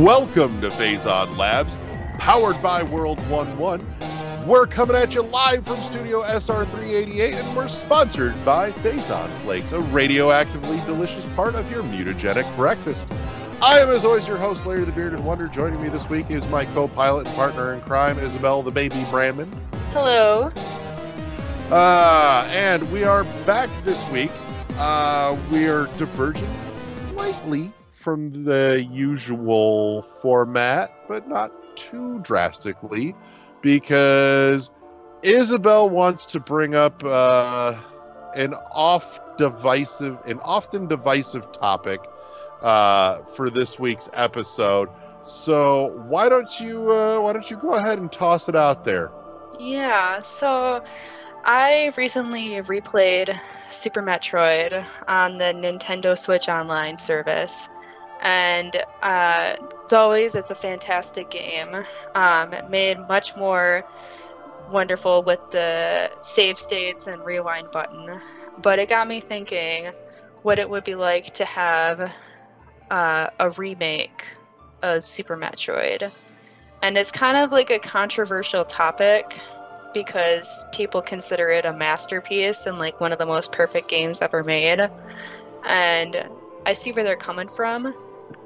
Welcome to Phazon Labs, powered by World 1-1. We're coming at you live from Studio SR388, and we're sponsored by Phazon Flakes, a radioactively delicious part of your mutagenic breakfast. I am, as always, your host, Larry the Bearded Wonder. Joining me this week is my co-pilot and partner in crime, Isabel the Baby Brandman. Hello. And we are back this week. We are diverging slightly from the usual format, but not too drastically, because Isabel wants to bring up an often divisive topic for this week's episode. So why don't you go ahead and toss it out there? Yeah, so I recently replayed Super Metroid on the Nintendo Switch Online service. And as always, it's a fantastic game. Made much more wonderful with the save states and rewind button. But it got me thinking what it would be like to have a remake of Super Metroid. And it's kind of like a controversial topic because people consider it a masterpiece and like one of the most perfect games ever made. And I see where they're coming from.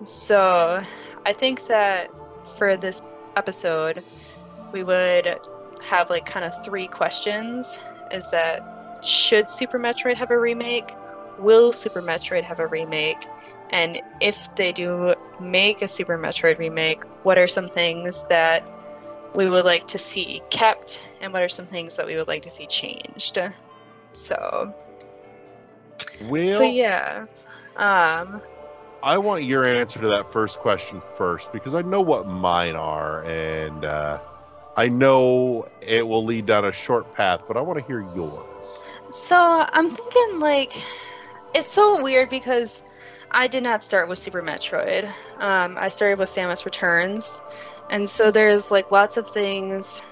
So I think that for this episode, we would have like kind of three questions. Is that, should Super Metroid have a remake? Will Super Metroid have a remake? And if they do make a Super Metroid remake, what are some things that we would like to see kept, and what are some things that we would like to see changed? So yeah. I want your answer to that first question first, because I know what mine are, and I know it will lead down a short path, but I want to hear yours. So I'm thinking, like, it's so weird because I did not start with Super Metroid. I started with Samus Returns, and so there's like lots of things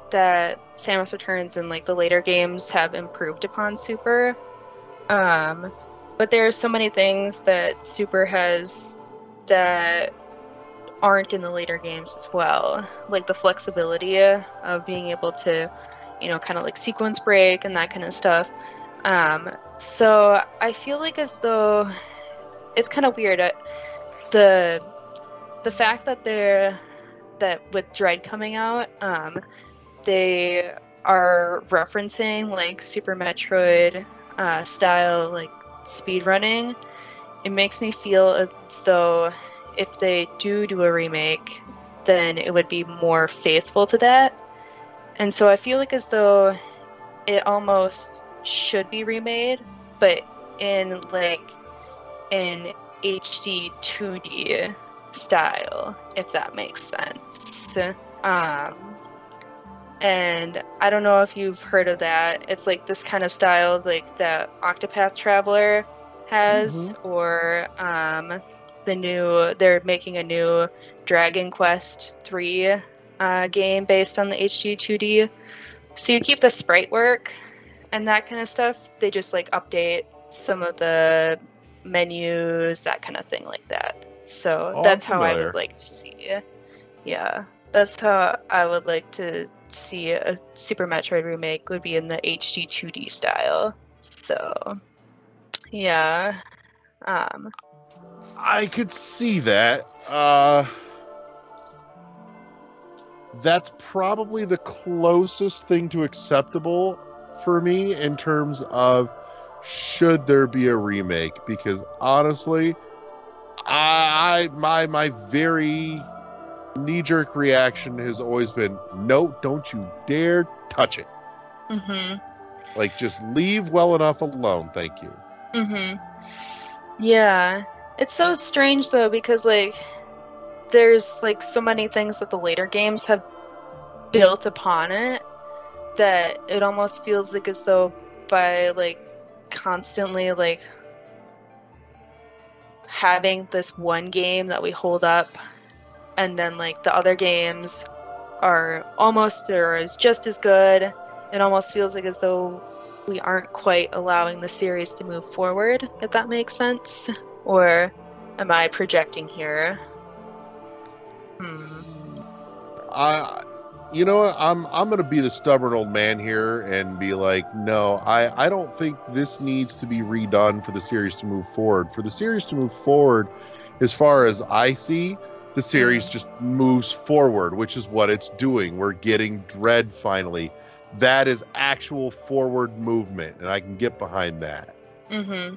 that Samus Returns and like the later games have improved upon Super. But there are so many things that Super has that aren't in the later games as well. Like the flexibility of being able to, kind of like sequence break and that kind of stuff. So I feel like as though it's kind of weird. The fact that with Dread coming out, they are referencing like Super Metroid style like speedrunning. It makes me feel as though if they do a remake, then it would be more faithful to that. And so I feel like as though it almost should be remade, but in an HD 2D style, if that makes sense. And I don't know if you've heard of that. It's like this kind of style like that Octopath Traveler has, or they're making a new Dragon Quest 3 game based on the HD 2D. So you keep the sprite work and that kind of stuff. They just like update some of the menus, that kind of thing like that. So that's how I would like to see. Yeah, that's how I would like to see a Super Metroid remake, would be in the HD 2D style. So yeah. I could see that. That's probably the closest thing to acceptable for me in terms of should there be a remake, because honestly, my very knee-jerk reaction has always been, no, don't you dare touch it. Like, just leave well enough alone, thank you. Yeah, it's so strange though, because like there's like so many things that the later games have built upon it that it almost feels like as though by like constantly like having this one game that we hold up, and then like the other games are almost or is just as good, it almost feels like as though we aren't quite allowing the series to move forward, if that makes sense. Or am I projecting here? Hmm. You know what? I'm gonna be the stubborn old man here and be like, no, I don't think this needs to be redone for the series to move forward. For the series to move forward, as far as I see, the series just moves forward, which is what it's doing. We're getting Dread finally. That is actual forward movement, and I can get behind that. Mm-hmm.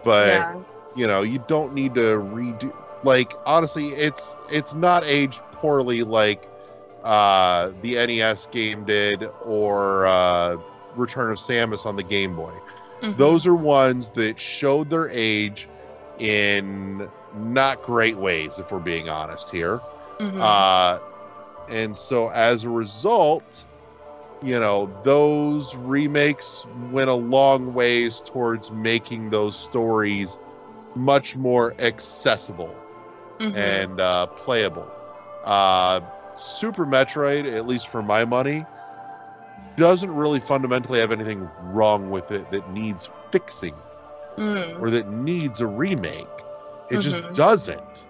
But Yeah. you know, you don't need to redo. Like honestly, it's not aged poorly like the NES game did, or Return of Samus on the Game Boy. Mm-hmm. Those are ones that showed their age in not great ways, if we're being honest here. Mm-hmm. And so as a result, you know, those remakes went a long ways towards making those stories much more accessible Mm-hmm. and playable. Super Metroid, at least for my money, doesn't really fundamentally have anything wrong with it that needs fixing or that needs a remake. It just doesn't.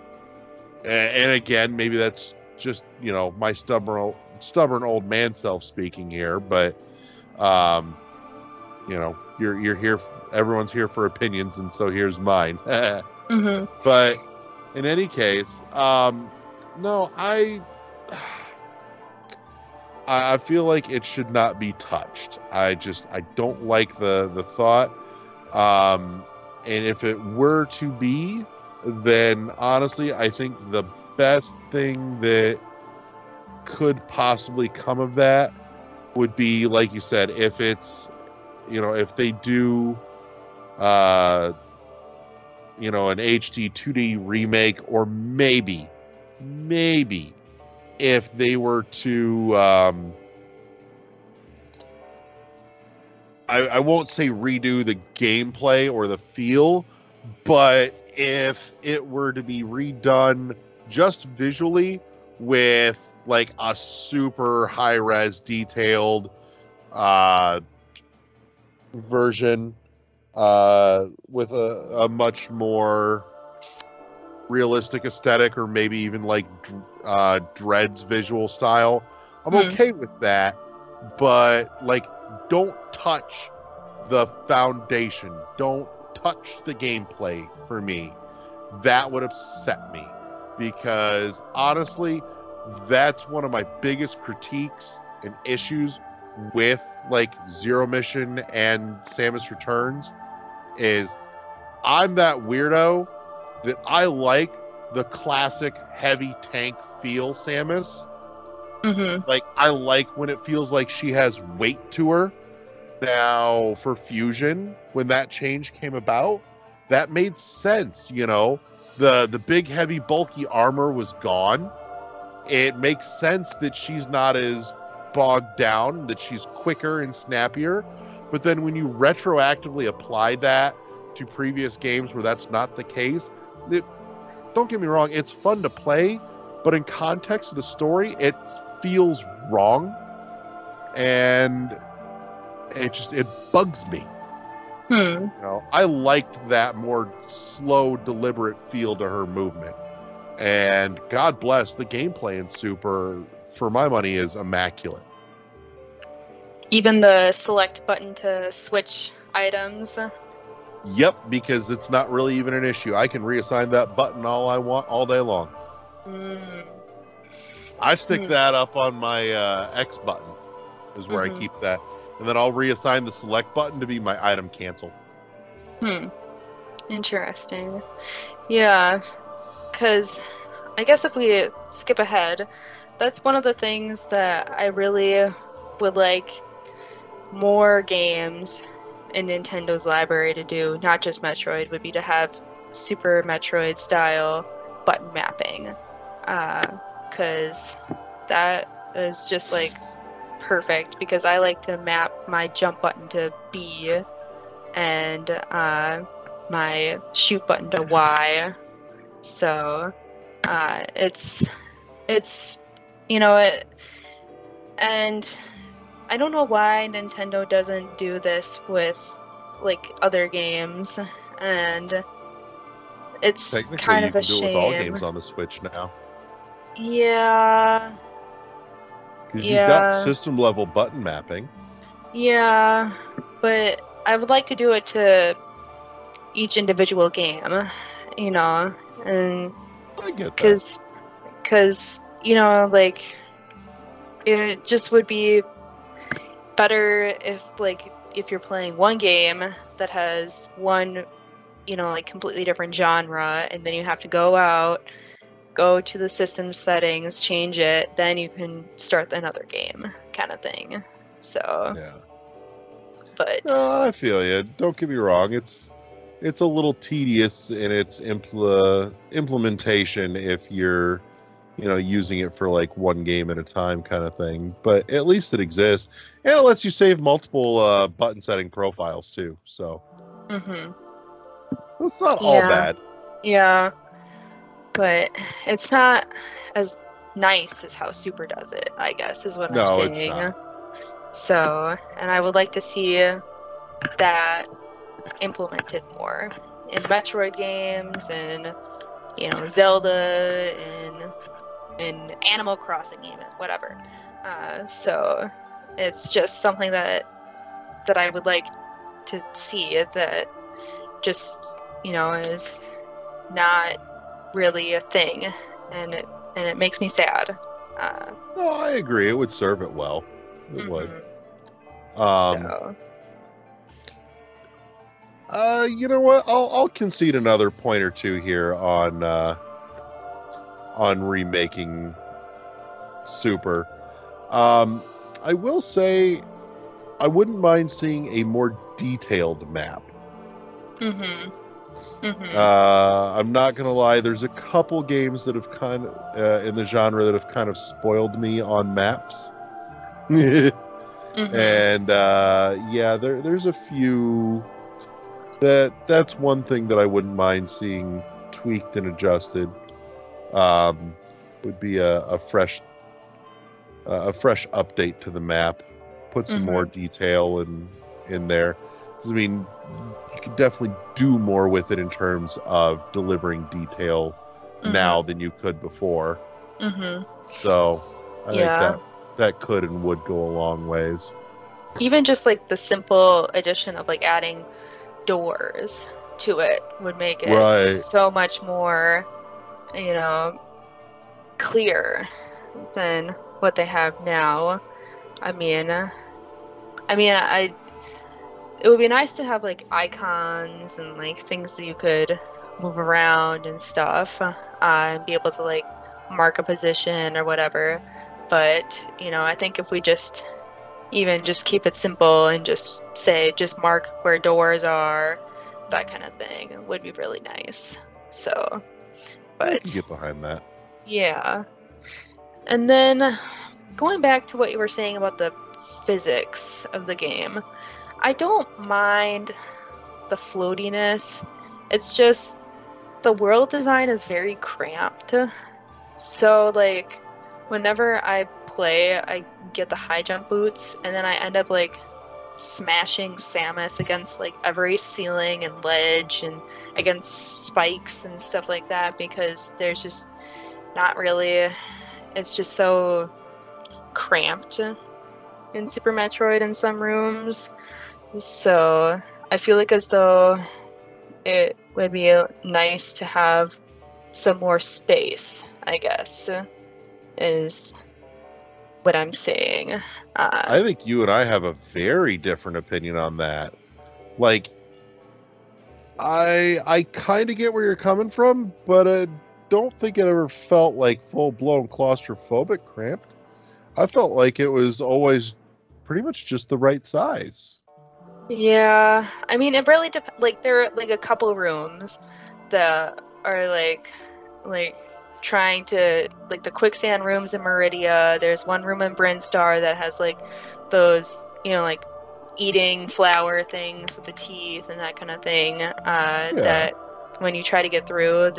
And again, maybe that's just, you know, my stubborn old man self speaking here, but you know, you're here, everyone's here for opinions, and so here's mine. But in any case, no, I feel like it should not be touched. I don't like the thought. And if it were to be, then honestly, I think the best thing that could possibly come of that would be, like you said, if it's, you know, if they do, you know, an HD 2D remake, or maybe if they were to, I won't say redo the gameplay or the feel, but if it were to be redone just visually with like a super high res detailed version with a much more realistic aesthetic, or maybe even like Dread's visual style, I'm okay with that. But like, don't touch the foundation, don't touch the gameplay for me. That would upset me, because honestly, that's one of my biggest critiques and issues with like Zero Mission and Samus Returns, is I'm that weirdo that I like the classic heavy tank feel Samus. Like, I like when it feels like she has weight to her. Now, for Fusion, when that change came about, that made sense, you know? The big, heavy, bulky armor was gone. It makes sense that she's not as bogged down, that she's quicker and snappier. But then when you retroactively apply that to previous games where that's not the case, don't get me wrong, it's fun to play, but in context of the story, it feels wrong, and it bugs me. You know, I liked that more slow, deliberate feel to her movement, and God bless, the gameplay in Super, for my money, is immaculate. Even the select button to switch items. Yep, because it's not really even an issue. I can reassign that button all I want all day long. I stick that up on my X button, is where I keep that. And then I'll reassign the select button to be my item cancel. Interesting. Yeah, because I guess if we skip ahead, that's one of the things that I really would like more games in Nintendo's library to do, not just Metroid, would be to have Super Metroid style button mapping. Because that is just like perfect, because I like to map my jump button to B and my shoot button to Y. So it's you know it, and I don't know why Nintendo doesn't do this with like other games, and it's Technically, kind you of a can do it shame. with all games on the Switch now. Yeah. Because you've got Yeah. system level button mapping. Yeah. But I would like to do it to each individual game, you know, and I get that. because like it just would be better if you're playing one game that has one like completely different genre, and then you have to go to the system settings, change it, then you can start another game kind of thing. So Yeah. but No, I feel you. Don't get me wrong. It's a little tedious in its implementation if you're using it for like one game at a time kind of thing. But at least it exists, and it lets you save multiple button setting profiles too. So it's not all yeah, bad. yeah, but it's not as nice as how Super does it, I guess, is what I'm No, it's saying. not. So, and I would like to see that implemented more in Metroid games and Zelda and Animal Crossing game, whatever. So it's just something that I would like to see that just is not really a thing, and it makes me sad. No, I agree. It would serve it well. It would. So You know what? I'll concede another point or two here on remaking Super. I will say I wouldn't mind seeing a more detailed map. I'm not gonna lie. There's a couple games that have kind of in the genre that have kind of spoiled me on maps. And yeah, there's a few that's one thing that I wouldn't mind seeing tweaked and adjusted. Would be a fresh update to the map, put some more detail in there. 'Cause, I mean, you could definitely do more with it in terms of delivering detail now than you could before. So I think that could and would go a long ways. Even just like the simple addition of like adding doors to it would make it so much more clear than what they have now. I mean it would be nice to have like icons and like things that you could move around and stuff, and be able to like mark a position or whatever. But I think if we just keep it simple and just mark where doors are, that kind of thing would be really nice. So, but I can get behind that. Yeah. And then going back to what you were saying about the physics of the game, I don't mind the floatiness. It's just the world design is very cramped. So like whenever I play, I get the high jump boots, and then I end up like smashing Samus against like every ceiling and ledge and against spikes and stuff like that, because there's just not really, it's just so cramped in Super Metroid in some rooms. So I feel like as though it would be nice to have some more space, I guess, is what I'm saying. I think you and I have a very different opinion on that. Like, I kind of get where you're coming from, but I don't think it ever felt like full-blown claustrophobic cramped. I felt like it was always pretty much just the right size. Yeah, I mean, it really depends. Like, there are like a couple rooms that are like trying to, like, the quicksand rooms in Meridia. There's one room in Brinstar that has like those, like eating flower things with the teeth and that kind of thing. That when you try to get through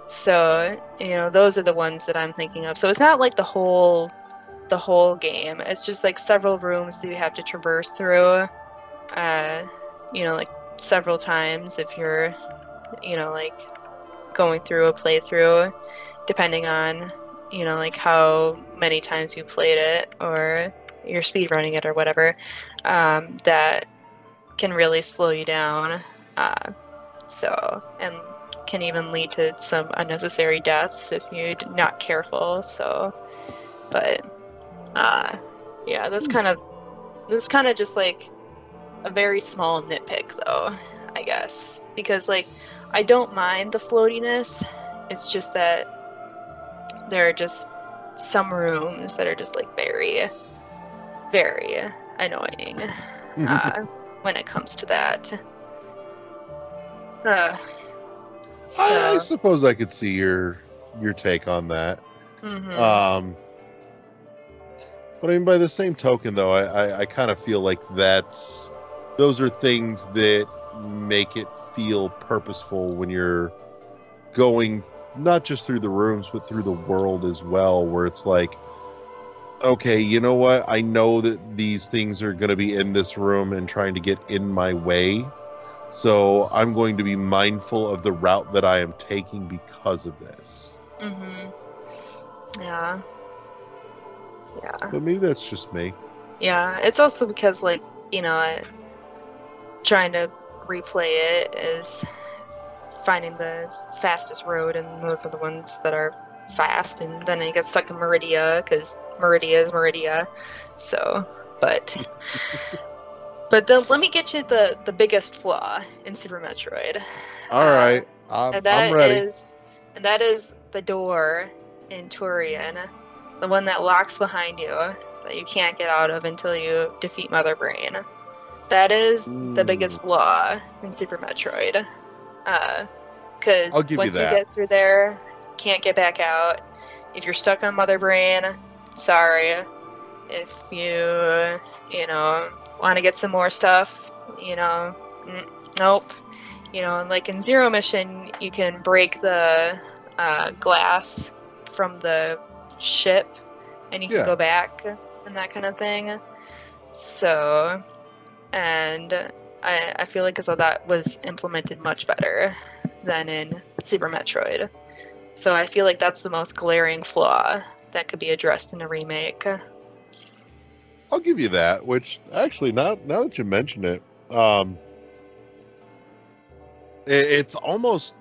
so those are the ones that I'm thinking of. So it's not like the whole game. It's just like several rooms that you have to traverse through. Like several times if you're, like going through a playthrough, depending on you know, like how many times you played it or you're speedrunning it or whatever, that can really slow you down. And can even lead to some unnecessary deaths if you're not careful. So, but yeah, that's kind of just like a very small nitpick, though, I guess, because like I don't mind the floatiness. It's just that there are just some rooms that are just like very, very annoying when it comes to that. I suppose I could see your take on that. Mm-hmm. But I mean, by the same token, though, I kind of feel like those are things that make it feel purposeful when you're going not just through the rooms, but through the world as well, where it's like, okay, you know what? I know that these things are going to be in this room and trying to get in my way. So I'm going to be mindful of the route that I am taking because of this. Mm-hmm. Yeah. Yeah. But maybe that's just me. Yeah, it's also because, like, you know, trying to replay it is finding the fastest road, and those are the ones that are fast, and then you get stuck in Meridia, because Meridia is Meridia. So, but then let me get you the biggest flaw in Super Metroid. All right, I'm ready. And that is the door in Turian, the one that locks behind you, that you can't get out of until you defeat Mother Brain. That is the biggest flaw in Super Metroid. Because once you get through there, can't get back out. If you're stuck on Mother Brain, sorry. If you know, want to get some more stuff, you know, nope. You know, like in Zero Mission, you can break the glass from the ship, and you can go back and that kind of thing. So, and I feel like that was implemented much better than in Super Metroid. So I feel like that's the most glaring flaw that could be addressed in a remake. I'll give you that, which actually, now that you mention it, it's almost,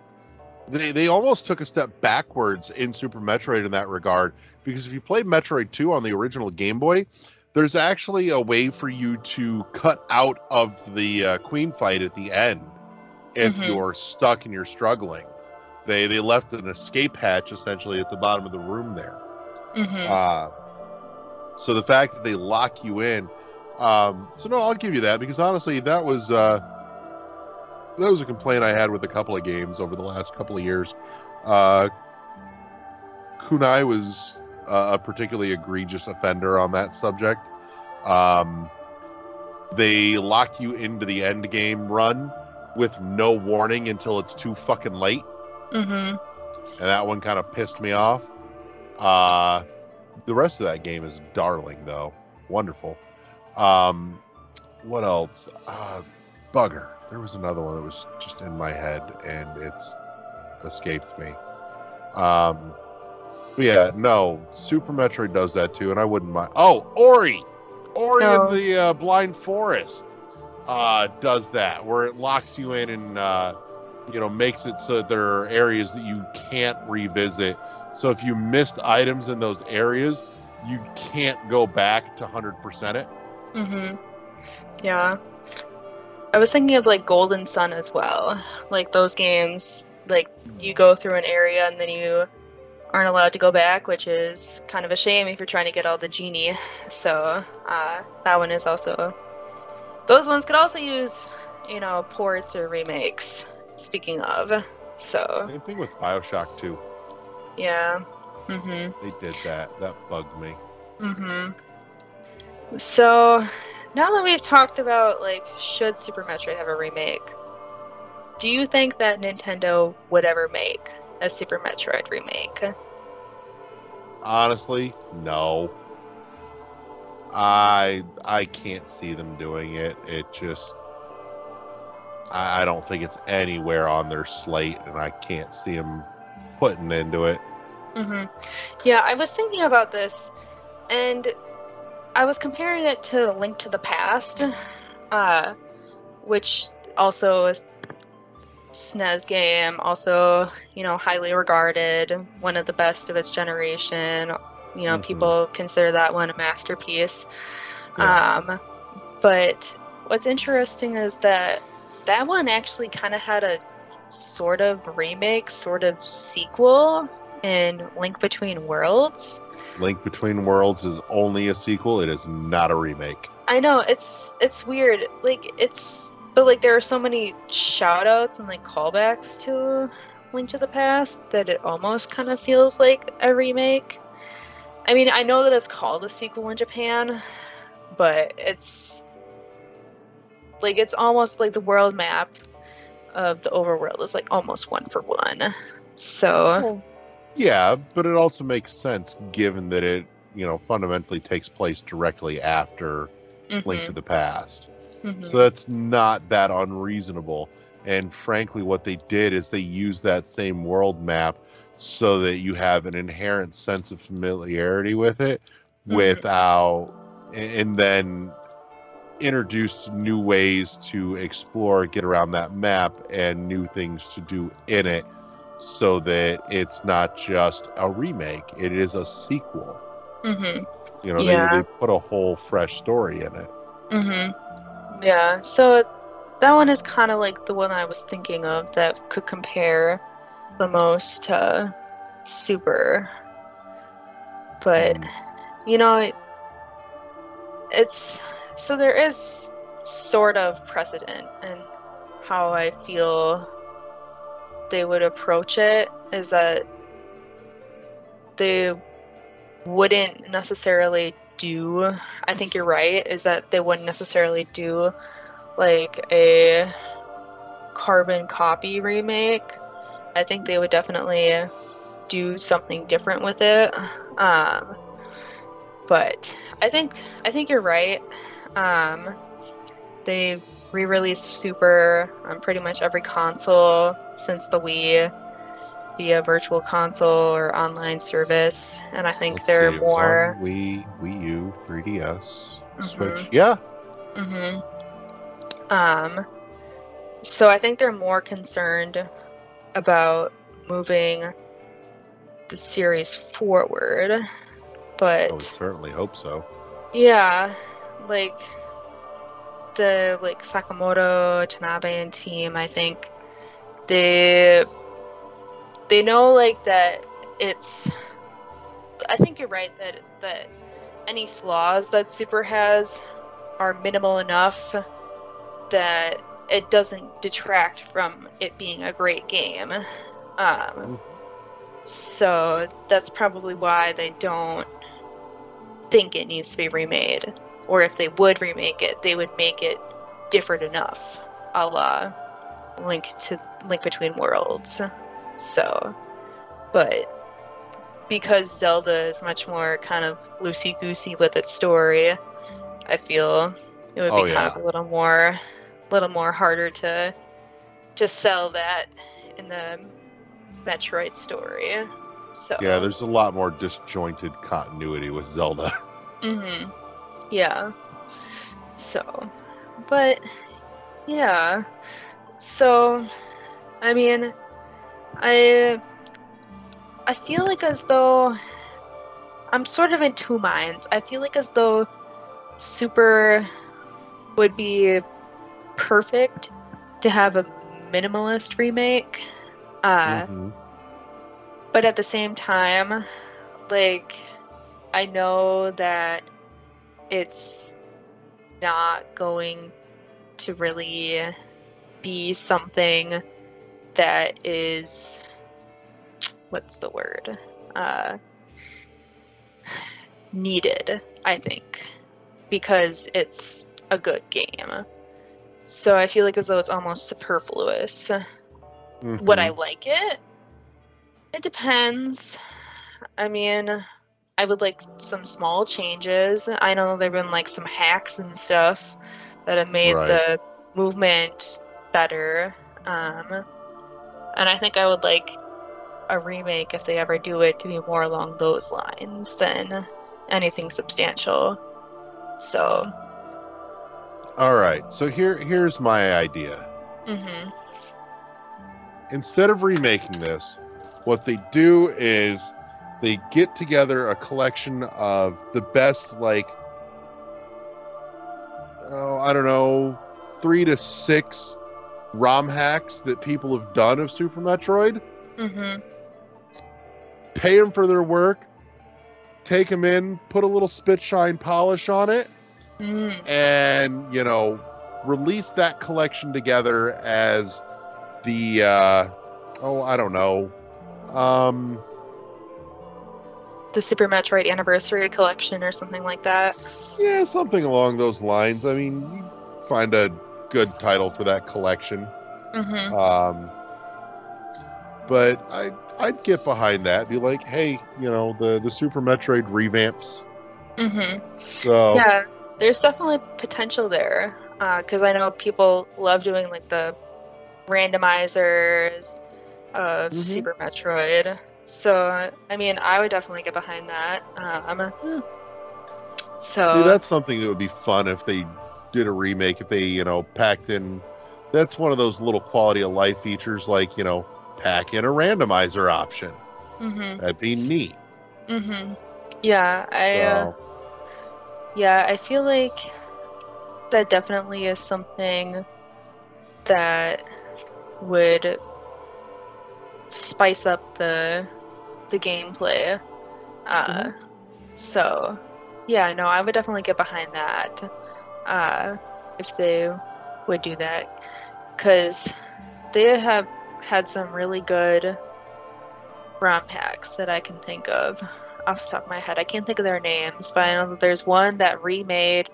they almost took a step backwards in Super Metroid in that regard, because if you play Metroid 2 on the original Game Boy, there's actually a way for you to cut out of the Queen fight at the end if you're stuck and you're struggling. They left an escape hatch essentially at the bottom of the room there. So the fact that they lock you in, so no, I'll give you that, because honestly, that was a complaint I had with a couple of games over the last couple of years. Kunai was a particularly egregious offender on that subject. They lock you into the end game run with no warning until it's too fucking late. And that one kind of pissed me off. The rest of that game is darling, though. Wonderful. What else? Bugger. There was another one that was just in my head, and it's escaped me. But yeah, no, Super Metroid does that too, and I wouldn't mind. Oh, Ori! Ori in the Blind Forest does that, where it locks you in and makes it so that there are areas that you can't revisit. So if you missed items in those areas, you can't go back to 100% it. Yeah. I was thinking of like Golden Sun as well. Like those games, like you go through an area and then you aren't allowed to go back, which is kind of a shame if you're trying to get all the genie. So that one is also... Those ones could also use, ports or remakes, speaking of. So same thing with Bioshock 2. Yeah. They did that. That bugged me. So, now that we've talked about, like, should Super Metroid have a remake, do you think that Nintendo would ever make a Super Metroid remake? Honestly, no. I can't see them doing it. It just... I don't think it's anywhere on their slate, and I can't see them putting into it. Hmm. Yeah, I was thinking about this, and I was comparing it to Link to the Past, uh, which also is SNES game, also, highly regarded, one of the best of its generation. Hmm. People consider that one a masterpiece. Yeah. But what's interesting is that that one actually kind of had a sort of remake, sort of sequel in Link Between Worlds. Link Between Worlds is only a sequel. It is not a remake. I know it's weird. But like there are so many shout outs and like callbacks to Link to the Past that it almost kind of feels like a remake. I mean, I know that it's called a sequel in Japan, but it's almost like the world map of the overworld is like almost one for one. So, Well, yeah, but it also makes sense given that it, fundamentally takes place directly after Link to hmm the Past. So hmm that's not that unreasonable. And frankly, what they did is they used that same world map so that you have an inherent sense of familiarity with it hmm without, and then introduce new ways to explore, get around that map, and new things to do in it so that it's not just a remake, it is a sequel. hmm They Yeah. put a whole fresh story in it. hmm Yeah. So that one is kind of like the one I was thinking of that could compare the most to Super. But, Mm. you know, it's so there is sort of precedent in how I feel they would approach it is that they wouldn't necessarily do, I think you're right, is that they wouldn't necessarily do like a carbon copy remake. I think they would definitely do something different with it. Um, but I think you're right. Um, they've re-released Super on pretty much every console since the Wii via Virtual Console or online service, and I think Let's there are see, it was on more. Wii, Wii U, 3DS, hmm Switch. Yeah. hmm Um, so I think they're more concerned about moving the series forward, I would but certainly hope so. yeah, like the Sakamoto, Tanabe and team, I think they they know that it's I think you're right that any flaws that Super has are minimal enough that it doesn't detract from it being a great game. Um, Mm. so that's probably why they don't think it needs to be remade. Or if they would remake it, they would make it different enough, a la Link Between Worlds. So, but because Zelda is much more kind of loosey-goosey with its story, I feel it would be Oh kind of yeah. a little more harder to sell that in the Metroid story. Yeah, So, there's a lot more disjointed continuity with Zelda. hmm yeah. So, but yeah. So, I mean, I I feel like as though I'm sort of in two minds. I feel like as though Super would be perfect to have a minimalist remake. Uh, Hmm. but at the same time, like I know that it's not going to really be something that is what's the word? Uh, Needed, I think, because it's a good game. So I feel like as though it's almost superfluous. Would I Hmm. like it? It depends. I mean, I would like some small changes. I know there've been like some hacks and stuff that have made Right. the movement better. And I think I would like a remake, if they ever do it, to be more along those lines than anything substantial. So. All right. So here's my idea. Mm-hmm. Instead of remaking this, what they do is they get together a collection of the best, like, I don't know, 3 to 6 ROM hacks that people have done of Super Metroid. Mm-hmm. Pay them for their work, take them in, put a little spit shine polish on it, and, you know, release that collection together as the, I don't know, the Super Metroid Anniversary Collection or something like that. Yeah, something along those lines. I mean, you find a good title for that collection. Mm-hmm. But I'd get behind that. Be like, hey, you know, the Super Metroid revamps. Mm-hmm. So yeah, there's definitely potential there. Because I know people love doing like the randomizers of Super Metroid. So, I mean, I would definitely get behind that. So see, that's something that would be fun if they did a remake, if they, you know, packed in. That's one of those little quality of life features, like, you know, pack in a randomizer option. That'd be neat. Yeah, I feel like that definitely is something that would spice up the gameplay. So yeah, no, I would definitely get behind that if they would do that, because they have had some really good ROM hacks that I can think of off the top of my head. I can't think of their names, but I know that there's one that remade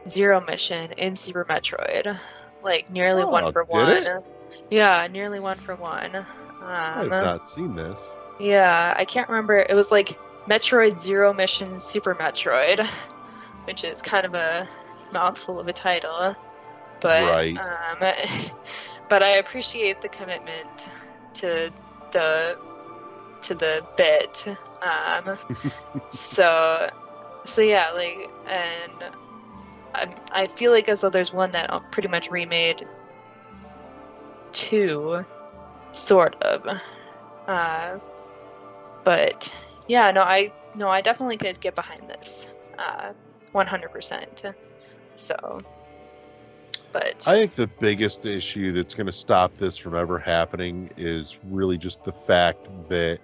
Zero Mission in Super Metroid, like nearly one for one. It? Yeah, nearly one for one. I have not seen this. Yeah, I can't remember. It was like Metroid Zero Mission Super Metroid, which is kind of a mouthful of a title. But right. but I appreciate the commitment to the bit. So yeah, like, and I feel like as though there's one that pretty much remade 2, sort of. But yeah, no, I definitely could get behind this, 100%. So, but I think the biggest issue that's going to stop this from ever happening is really just the fact that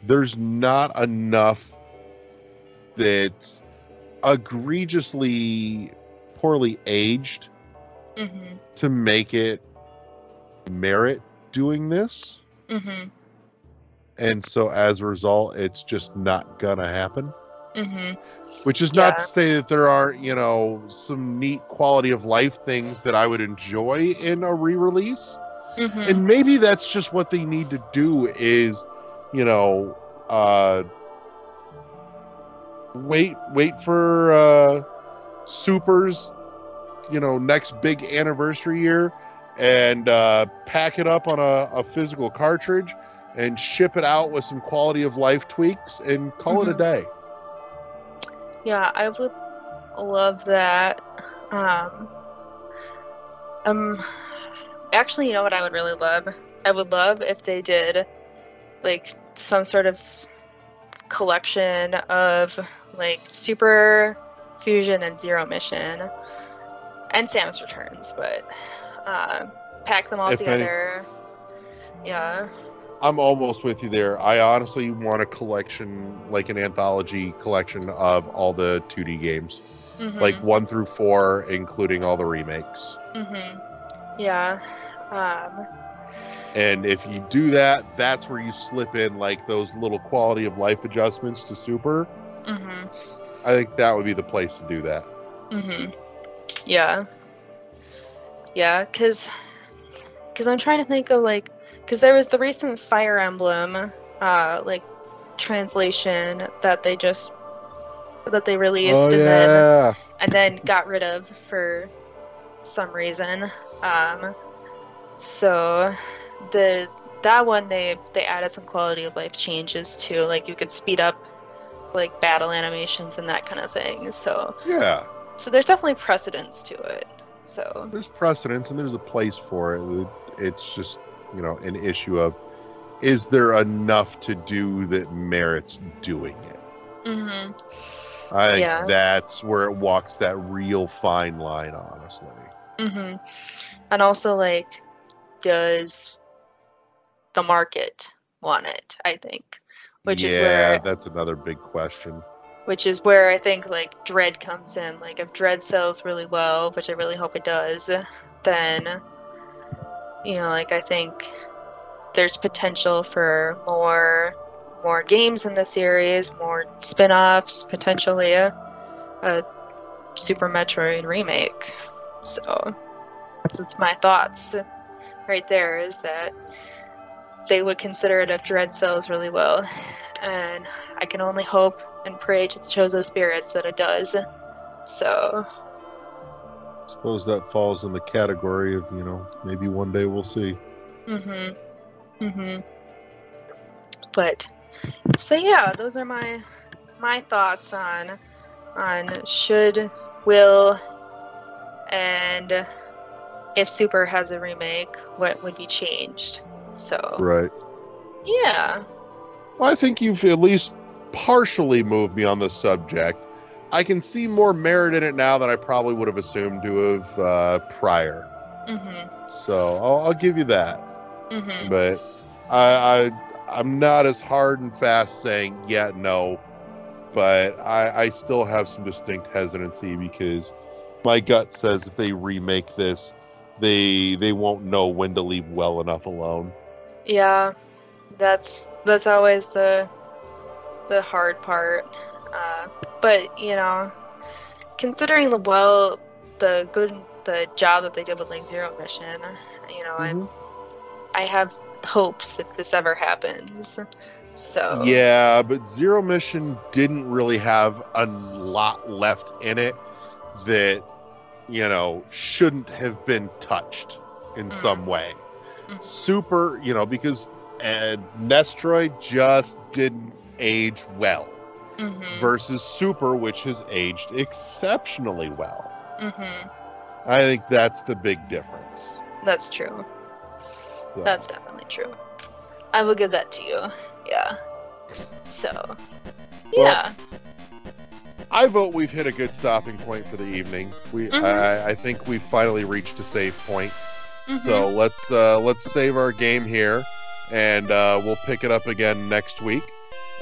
there's not enough that's egregiously poorly aged to make it merit doing this. And so as a result, it's just not gonna happen. Which is not to say that there aren't, you know, some neat quality of life things that I would enjoy in a re-release. And maybe that's just what they need to do is, you know, wait for Super's, you know, next big anniversary year, and pack it up on a physical cartridge and ship it out with some quality of life tweaks and call it a day. Yeah, I would love that. Actually, you know what I would really love? I would love if they did like some sort of collection of like Super Fusion and Zero Mission and Samus Returns, but pack them all together. Yeah. I'm almost with you there. I honestly want a collection, like an anthology collection of all the 2D games. Like 1 through 4, including all the remakes. Yeah. And if you do that, that's where you slip in like those little quality of life adjustments to Super. I think that would be the place to do that. Yeah. Yeah, because I'm trying to think of like, because there was the recent Fire Emblem like translation that they released and then got rid of for some reason. So that that one they added some quality of life changes too. Like you could speed up like battle animations and that kind of thing. So Yeah. So there's definitely precedence to it. So There's precedence and there's a place for it. It's just, an issue of, is there enough to do that merits doing it? I think that's where it walks that real fine line, honestly. And also, like, does the market want it? I think, which is where that's another big question. Which is where I think like Dread comes in. Like if Dread sells really well, which I really hope it does, then like I think there's potential for more games in the series, more spin-offs, potentially a Super Metroid Remake. So that's my thoughts right there, is that they would consider it if Dread sells really well. And I can only hope and pray to the chosen spirits that it does. So I suppose that falls in the category of, maybe one day we'll see. But so yeah, those are my thoughts on should, will, and if Super has a remake, what would be changed. So right. Yeah. Well, I think you've at least partially moved me on the subject. I can see more merit in it now than I probably would have assumed to have prior. So I'll give you that. But I'm not as hard and fast saying no, but I still have some distinct hesitancy because my gut says if they remake this, they won't know when to leave well enough alone. Yeah. That's always the hard part, but considering the job that they did with like Zero Mission, I have hopes if this ever happens. So yeah, but Zero Mission didn't really have a lot left in it that shouldn't have been touched in some way. Super, because Nestroid just didn't age well versus Super, which has aged exceptionally well. I think that's the big difference. That's true. So. That's definitely true. I will give that to you. Yeah. So, yeah. Well, I vote we've hit a good stopping point for the evening. I think we've finally reached a save point. So let's save our game here. And we'll pick it up again next week.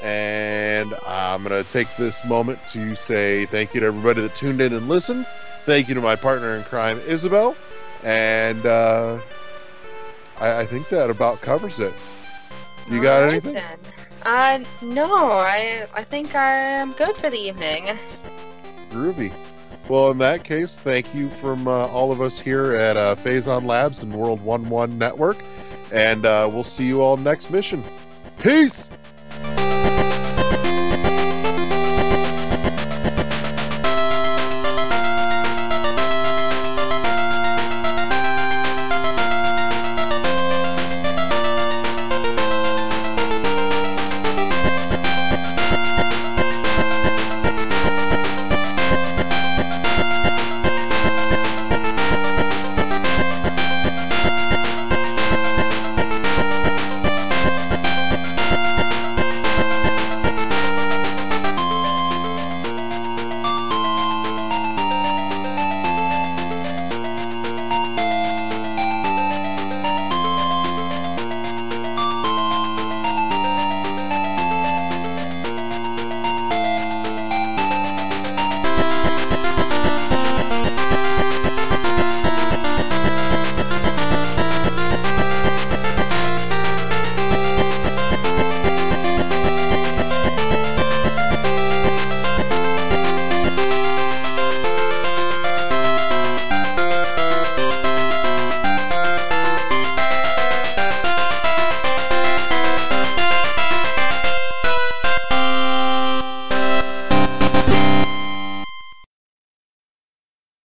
And I'm going to take this moment to say thank you to everybody that tuned in and listened. Thank you to my partner in crime, Isabel. And I think that about covers it. You got anything? Then. No, I think I am good for the evening. Groovy. Well, in that case, thank you from all of us here at Phazon Labs and World 1-1 Network. And we'll see you all next mission. Peace!